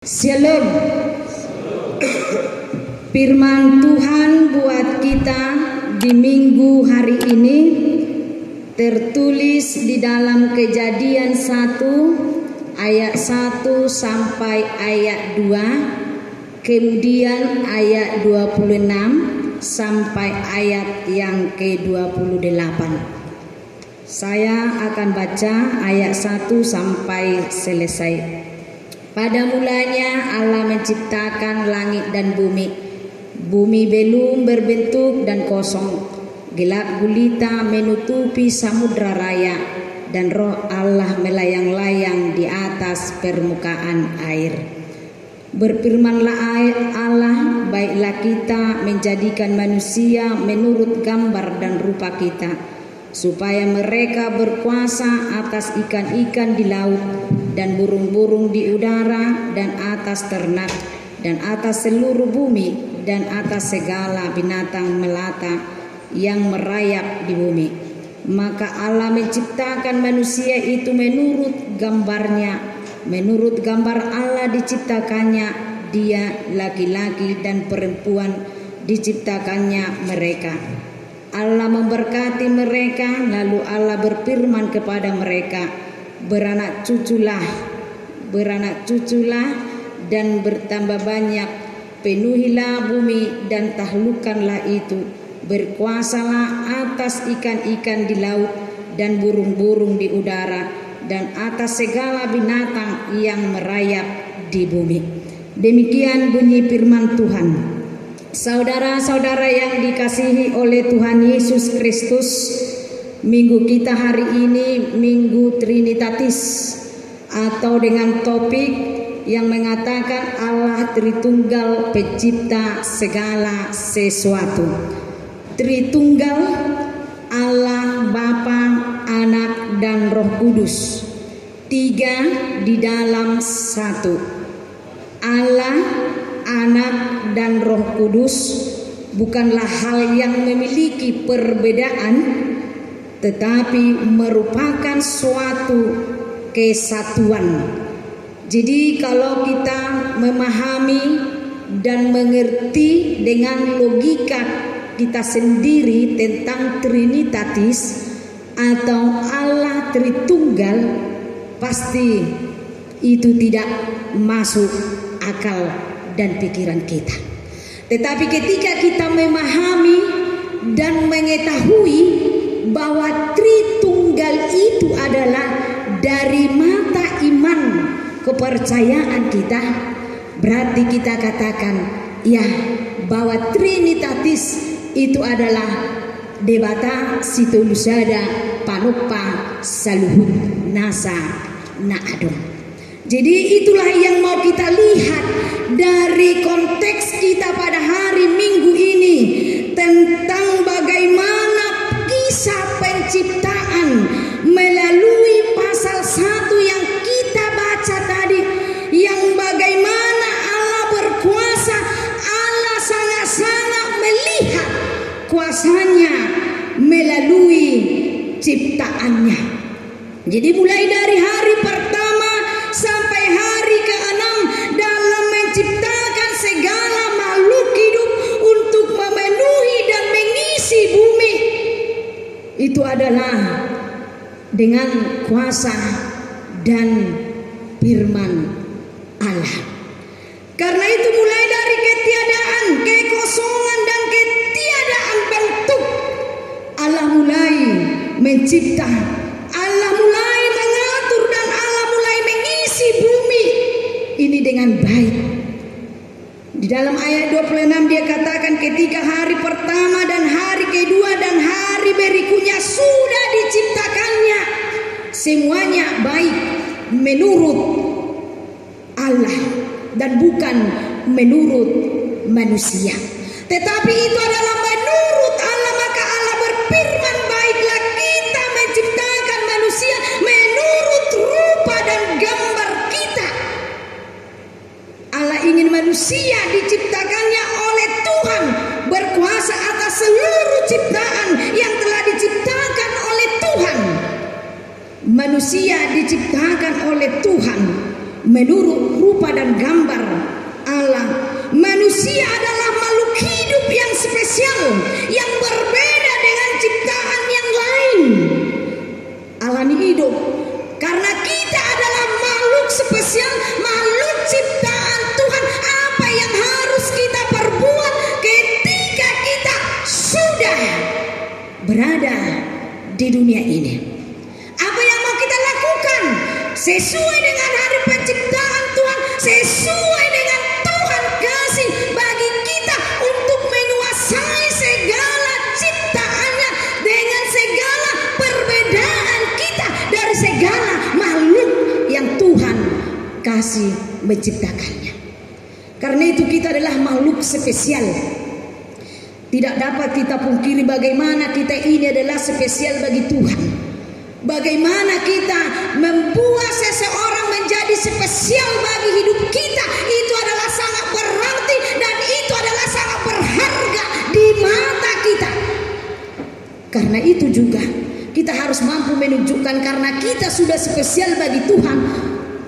Shalom. Firman Tuhan buat kita di minggu hari ini tertulis di dalam Kejadian 1 ayat 1 sampai ayat 2, kemudian ayat 26 sampai ayat yang ke-28. Saya akan baca ayat 1 sampai selesai. Pada mulanya Allah menciptakan langit dan bumi. Bumi belum berbentuk dan kosong. Gelap gulita menutupi samudra raya, dan roh Allah melayang-layang di atas permukaan air. Berfirmanlah Allah, baiklah kita menjadikan manusia menurut gambar dan rupa kita, supaya mereka berkuasa atas ikan-ikan di laut dan burung-burung di udara dan atas ternak dan atas seluruh bumi dan atas segala binatang melata yang merayap di bumi. Maka Allah menciptakan manusia itu menurut gambarnya, menurut gambar Allah diciptakannya dia, laki-laki dan perempuan diciptakannya mereka. Allah memberkati mereka, lalu Allah berfirman kepada mereka, beranak cuculah dan bertambah banyak, penuhilah bumi dan taklukkanlah itu, berkuasalah atas ikan-ikan di laut dan burung-burung di udara dan atas segala binatang yang merayap di bumi. Demikian bunyi firman Tuhan. Saudara-saudara yang dikasihi oleh Tuhan Yesus Kristus, minggu kita hari ini Minggu Trinitatis, atau dengan topik yang mengatakan Allah Tritunggal pencipta segala sesuatu. Tritunggal, Allah Bapa, Anak dan Roh Kudus, tiga di dalam satu. Allah, Anak dan Roh Kudus bukanlah hal yang memiliki perbedaan, tetapi merupakan suatu kesatuan. Jadi kalau kita memahami dan mengerti dengan logika kita sendiri tentang Trinitatis atau Allah Tritunggal, pasti itu tidak masuk akal dan pikiran kita. Tetapi ketika kita memahami dan mengetahui bahwa Tritunggal itu adalah dari mata iman kepercayaan kita, berarti kita katakan ya bahwa Trinitatis itu adalah Debata Situlusada Panupa Saluhut Nasa Naadon. Jadi itulah yang mau kita lihat dari konteks kita pada hari Minggu ini, tentang bagaimana kisah penciptaan melalui pasal 1 yang kita baca tadi, yang bagaimana Allah berkuasa, Allah sangat-sangat melihat kuasanya melalui ciptaannya. Jadi mulai dari hari pertama sampai hari ke-6 dalam menciptakan segala makhluk hidup untuk memenuhi dan mengisi bumi, itu adalah dengan kuasa dan firman Allah. Karena itu mulai dari ketiadaan, kekosongan dan ketiadaan bentuk, Allah mulai mencipta, Allah mulai mengatur, dan Allah mulai mengisi bumi ini dengan baik. Di dalam ayat 26 dia katakan, ketika hari pertama dan hari kedua dan hari berikutnya sudah diciptakannya, semuanya baik menurut Allah dan bukan menurut manusia. Tetapi itu adalah menurut Allah, maka Allah berfirman, baiklah kita menciptakan manusia menurut rupa dan gambar kita. Allah ingin manusia diciptakannya oleh Tuhan, berkuasa atas seluruh ciptaan yang telah diciptakan oleh Tuhan. Manusia diciptakan oleh Tuhan menurut rupa dan gambar Allah. Manusia adalah makhluk hidup yang spesial, yang berbeda dengan ciptaan yang lain. Alami hidup, karena kita adalah makhluk spesial, makhluk ciptaan Tuhan. Apa yang harus kita perbuat ketika kita sudah berada di dunia ini? Apa yang mau kita lakukan sesuai dengan hari penciptaan Tuhan, sesuai dengan Tuhan kasih bagi kita untuk menguasai segala ciptaannya dengan segala perbedaan kita dari segala makhluk yang Tuhan kasih menciptakannya. Karena itu kita adalah makhluk spesial. Tidak dapat kita pungkiri bagaimana kita ini adalah spesial bagi Tuhan. Bagaimana kita membuat seseorang menjadi spesial bagi hidup kita, itu adalah sangat berarti dan itu adalah sangat berharga di mata kita. Karena itu juga kita harus mampu menunjukkan, karena kita sudah spesial bagi Tuhan,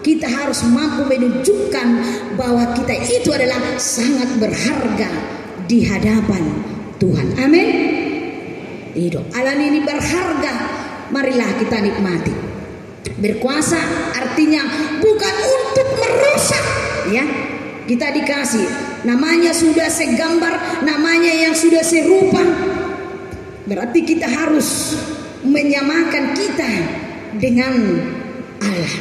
kita harus mampu menunjukkan bahwa kita itu adalah sangat berharga di hadapan Tuhan. Amin. Hidup alam ini berharga. Marilah kita nikmati. Berkuasa artinya bukan untuk merusak, ya. Kita dikasih namanya sudah segambar, namanya yang sudah serupa. Berarti kita harus menyamakan kita dengan Allah.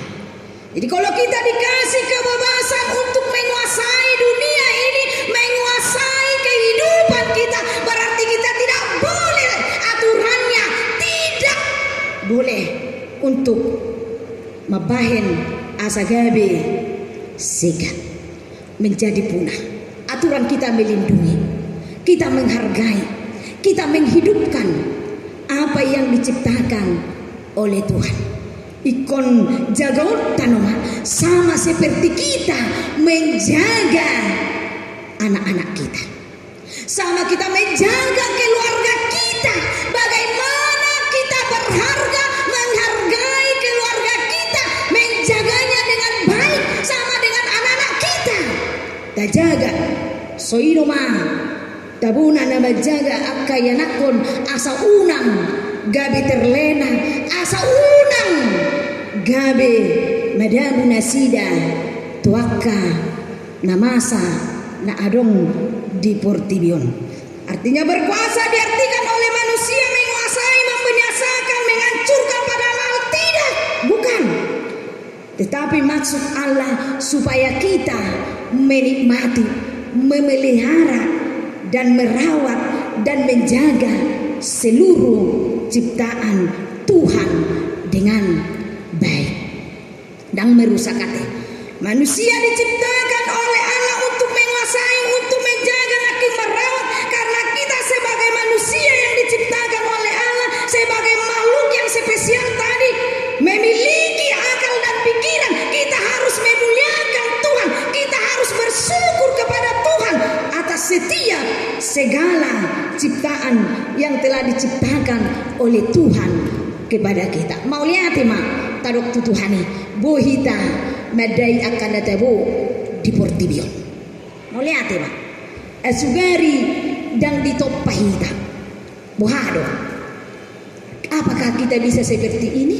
Jadi kalau kita dikasih kebebasan untuk menguasai dunia ini, menguasai kehidupan kita, berarti kita tidak boleh aturannya, tidak boleh untuk mabahin asagabe segan menjadi punah. Aturan kita melindungi, kita menghargai, kita menghidupkan apa yang diciptakan oleh Tuhan. Ikon jaga tanaman sama seperti kita menjaga anak-anak kita, sama kita menjaga keluarga kita. Bagaimana kita berharga menghargai keluarga kita, menjaganya dengan baik, sama dengan anak-anak kita. Kita jaga soinoma tabuna nama jaga akayanakon asa unang gabi terlena, asa unang gabe madamu nasida tuaka namasa na adong di portibion. Artinya berkuasa diartikan oleh manusia menguasai, membinasakan, menghancurkan, padahal tidak, bukan. Tetapi maksud Allah supaya kita menikmati, memelihara dan merawat dan menjaga seluruh ciptaan Tuhan dengan baik. Dan merusak hati. Manusia diciptakan oleh Allah untuk menguasai, untuk menjaga, lagi merawat. Karena kita sebagai manusia yang diciptakan oleh Allah, sebagai makhluk yang spesial tadi, memiliki akal dan pikiran. Kita harus memuliakan Tuhan. Kita harus bersyukur kepada Tuhan atas setiap segala ciptaan yang telah diciptakan oleh Tuhan kepada kita. Mau lihat ma tadok tutuhani bohita madai akan databo di portibion. Mau lihat ma asugari dan ditopahita bohado. Apakah kita bisa seperti ini?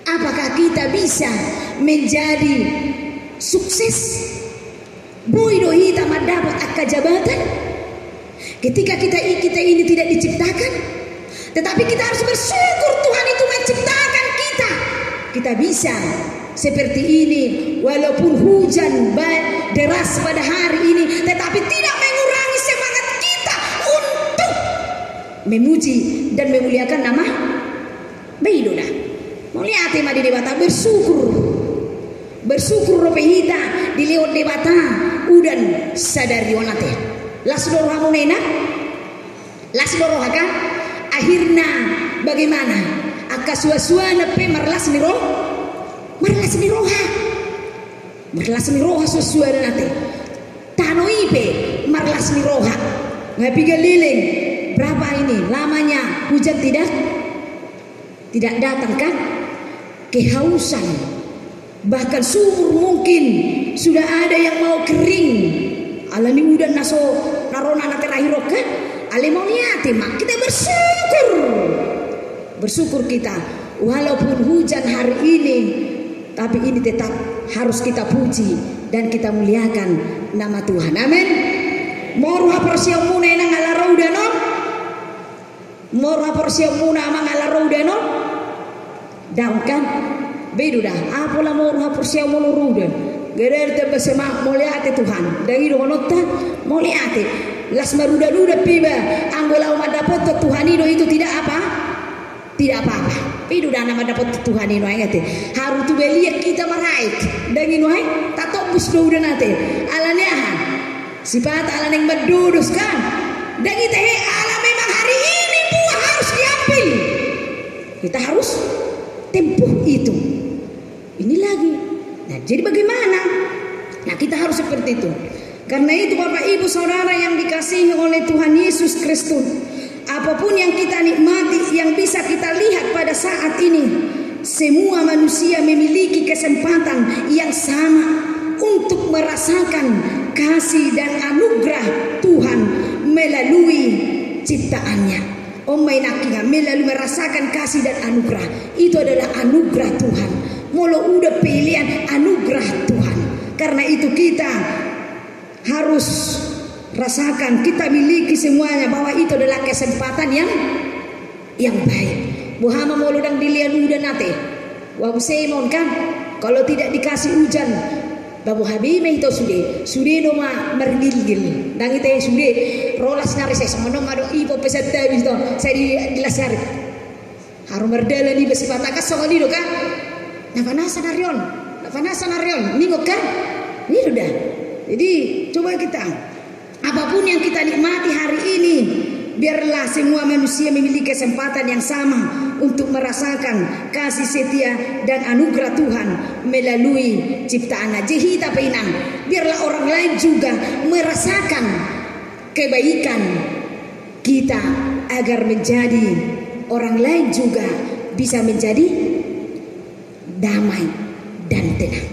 Apakah kita bisa menjadi sukses? Boy dohita mendapat akal jabatan ketika kita ini tidak diciptakan, tetapi kita harus bersyukur Tuhan itu menciptakan kita. Kita bisa seperti ini walaupun hujan deras pada hari ini, tetapi tidak mengurangi semangat kita untuk memuji dan memuliakan nama Baidoda. Mau lihat tema di debata bersyukur ropehita di lewat debata udan sadar dionate las doroha munena las doroha kan akhirnya bagaimana akasua-suana pe marlas niroha susuana nate tano ipe marlas niroha ngapi galiling. Berapa ini lamanya hujan tidak datang kan? Kehausan Bahkan sumur mungkin sudah ada yang mau kering. Alani udah naso narona na terakhir oke. Ale mau lihat mak kita bersyukur. Bersyukur kita walaupun hujan hari ini, tapi ini tetap harus kita puji dan kita muliakan nama Tuhan. Amin. Moruha persiamuna ina ngalarodano. Moruha persiamuna ama ngalarodano. Daun kan? Bedu dah. Apalah moruha persiamuna ruda. Geder te bersama muliate Tuhan. Dari donotta muliate. Las maruda-ruda piba. Anggola umat dapat Tuhan itu tidak apa? Tidak apa-apa. Pidu dah nama dapat Tuhan ini ayat. Harus tu belia kita maraik. Daging nuai tak tobus do udah nate. Alanya sifat alan yang berdudus kan. Dan kita alam memang hari ini buah harus diambil. Kita harus tempuh itu. Ini lagi. Nah, jadi bagaimana? Nah, kita harus seperti itu. Karena itu Bapak Ibu Saudara yang dikasihi oleh Tuhan Yesus Kristus, apapun yang kita nikmati, yang bisa kita lihat pada saat ini, semua manusia memiliki kesempatan yang sama untuk merasakan kasih dan anugerah Tuhan melalui ciptaannya. Melalui merasakan kasih dan anugerah. Itu adalah anugerah Tuhan. Molo udah pilihan anugerah Tuhan. Karena itu kita harus rasakan, kita miliki semuanya, bahwa itu adalah kesempatan yang baik. Buhama molo dang dilian udah nate. Wabu semon kan, kalau tidak dikasih hujan, babu habime itu sudah doma mergilgil. Dang itu sudah rolas nari saya semono mado ipo peserta itu saya dilasari. Harum berdala ni bersifat akas sama lido kan. Nafanasa narion, ningok kan? Ini sudah. Jadi coba kita, apapun yang kita nikmati hari ini, biarlah semua manusia memiliki kesempatan yang sama untuk merasakan kasih setia dan anugerah Tuhan melalui ciptaan Jehita Peinang. Biarlah orang lain juga merasakan kebaikan kita agar menjadi orang lain juga bisa menjadi damai dan tenang.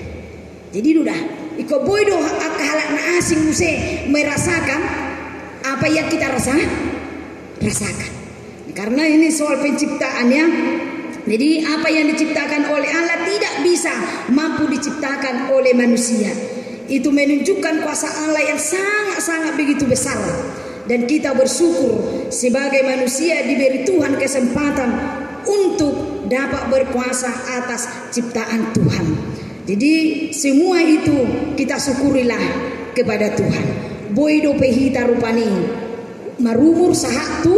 Jadi udah iko boydo akahalak na asing muse merasakan apa yang kita rasakan. Karena ini soal penciptaannya. Jadi apa yang diciptakan oleh Allah tidak bisa mampu diciptakan oleh manusia. Itu menunjukkan kuasa Allah yang sangat-sangat begitu besar. Dan kita bersyukur sebagai manusia diberi Tuhan kesempatan untuk dapat berkuasa atas ciptaan Tuhan. Jadi semua itu kita syukurilah kepada Tuhan. Boydo pehita rupani marumur sahatu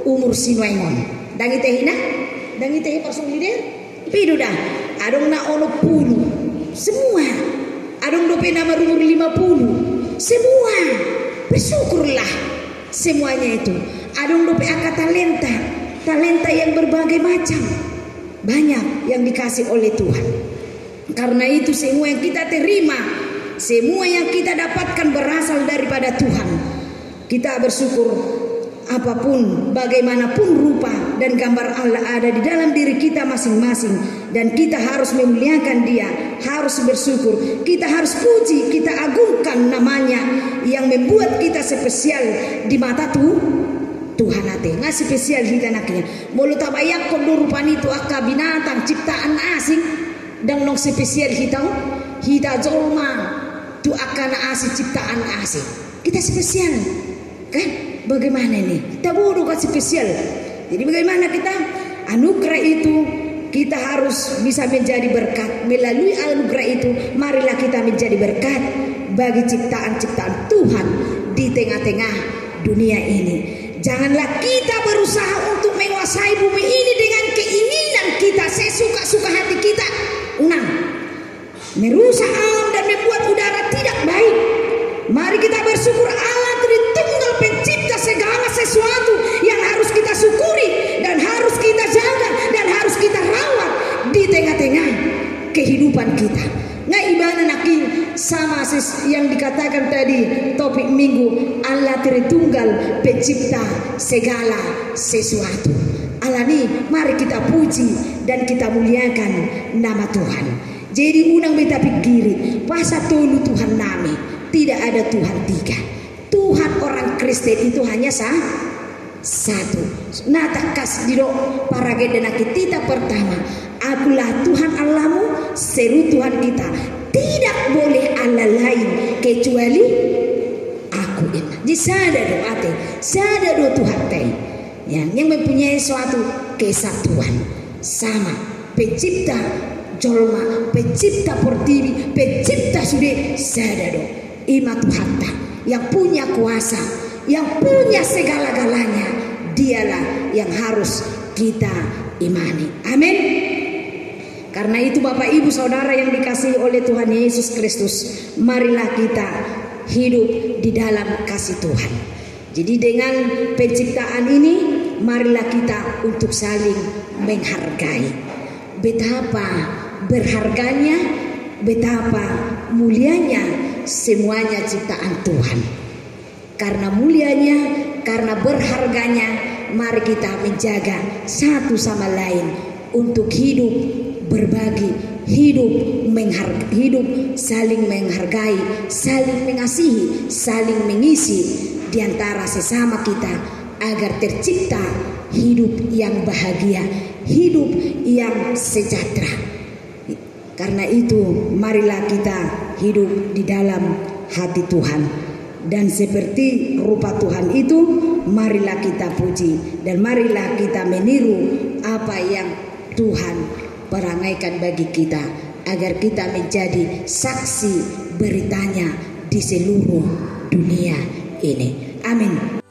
umur sinuaingon. Dangi tehi pasung lider. Pido dah. Adong na ono pulu. Semua. Adong dope na marumur 50. Semua. Bersyukurlah semuanya itu. Adong dope aka talenta yang berbagai macam. Banyak yang dikasih oleh Tuhan. Karena itu semua yang kita terima, semua yang kita dapatkan berasal daripada Tuhan. Kita bersyukur apapun, bagaimanapun rupa dan gambar Allah ada di dalam diri kita masing-masing. Dan kita harus memuliakan Dia, harus bersyukur. Kita harus puji, kita agungkan namanya yang membuat kita spesial di mata Tuhan ate. Ngasih spesial kita naknya. Mulu tabayak kondo rupani itu akka binatang ciptaan asing. Dan nong spesial kita jolma tu akan asih ciptaan asih. Kita spesial kan? Bagaimana nih? Kita bodoh kan spesial. Jadi bagaimana kita anugerah itu kita harus bisa menjadi berkat. Melalui anugerah itu marilah kita menjadi berkat bagi ciptaan-ciptaan Tuhan di tengah-tengah dunia ini. Janganlah kita berusaha untuk menguasai bumi ini dengan keinginan kita sesuka-suka hati kita. Merusak alam dan membuat udara tidak baik. Mari kita bersyukur Allah Tritunggal pencipta segala sesuatu yang harus kita syukuri dan harus kita jaga dan harus kita rawat di tengah-tengah kehidupan kita. Nggak ibadah naki sama yang dikatakan tadi topik minggu, Allah Tritunggal pencipta segala sesuatu. Allah nih mari kita puji dan kita muliakan nama Tuhan. Jadi unang beta pikiri pasal tolu Tuhan nami, tidak ada Tuhan tiga. Tuhan orang Kristen itu hanya satu. Nah tak kas di para gedena kita pertama, akulah Tuhan Allahmu, seru Tuhan kita. Tidak boleh Allah lain kecuali aku ini. Jadi sada do Tuhan teh, yang mempunyai suatu kesatuan sama pencipta jolma, pencipta pertiwi, pencipta sudah sadado ima Tuhan yang punya kuasa, yang punya segala-galanya, dialah yang harus kita imani. Amin. Karena itu Bapak Ibu Saudara yang dikasihi oleh Tuhan Yesus Kristus, marilah kita hidup di dalam kasih Tuhan. Jadi dengan penciptaan ini, marilah kita untuk saling menghargai. Betapa berharganya, betapa mulianya semuanya ciptaan Tuhan. Karena mulianya, karena berharganya, mari kita menjaga satu sama lain untuk hidup berbagi, hidup saling menghargai, saling mengasihi, saling mengisi di antara sesama kita agar tercipta hidup yang bahagia, hidup yang sejahtera. Karena itu marilah kita hidup di dalam hati Tuhan, dan seperti rupa Tuhan itu marilah kita puji dan marilah kita meniru apa yang Tuhan perangaikan bagi kita, agar kita menjadi saksi beritanya di seluruh dunia ini. Amin.